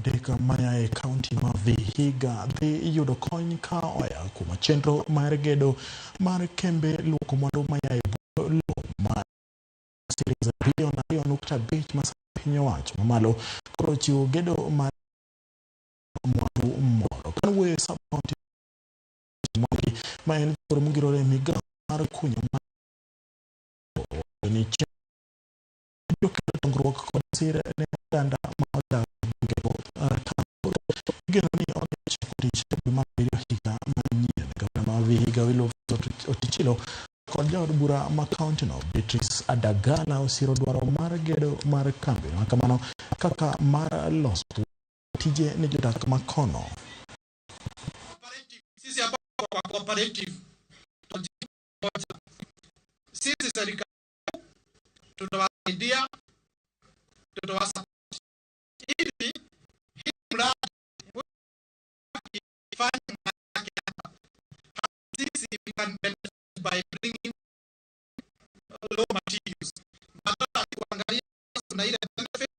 Deka Maya County ma Vihiga dhi yudo kony ka oya kuma chenro mar gedo mar kembe luoko mwandu maya lo mar series bilion 2.5 mas piny owacho mamalo koro chiwo gedo mar mwandu moro kanwe sub-county ma en koro mugirore migawo mar kunyo ni dongruok kod sir ne oganda ma odak geno ni odich kod ma higa manyien gavana ma Vihiga Willow Otichilo kod jaod bura ma county no Beatrice Adagala osiro dwaro mar gedo mar kambi makamano kaka mar loso tije ne jodak makono. Sisi hapa kwa cooperative sisi serikali tutawasaidia ili hii mradi ifanye yake hapa. Sisi we can benefit by bringing raw materials. Badala ya kuangalia na ile benefit,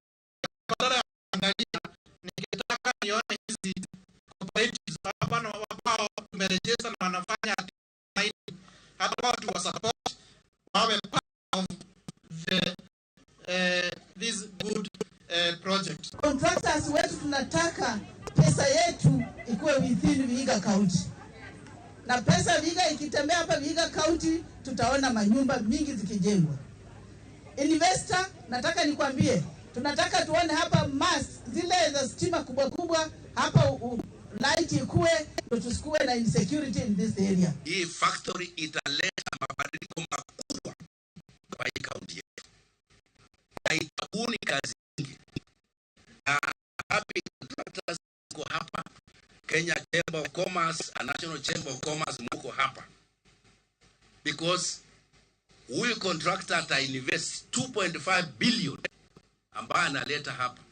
badala ya kuangalia ningetaka nione hizi cooperatives hapa na wao tumerejeza na wanafanya hata watu wa support wawe part of this good project. Contractors wetu tunataka pesa yetu ikuwe within Vihiga County. Na pesa Vihiga ikitembea hapa Vihiga County tutaona manyumba mingi zikijengwa. Investor nataka nikwambie tunataka tuone hapa mass zile za stima kubwa kubwa hapa light ikuwe tusikue na insecurity in this area. Hii factory italeta mabadiliko makubwa kwa hii county yetu. Haitabuni kazi nyingi. Happy contractors mko hapa, Kenya Chamber of Commerce, a National Chamber of Commerce mko hapa. Because huyu contractor ata invest 2.5 billion ambaye analeta hapa.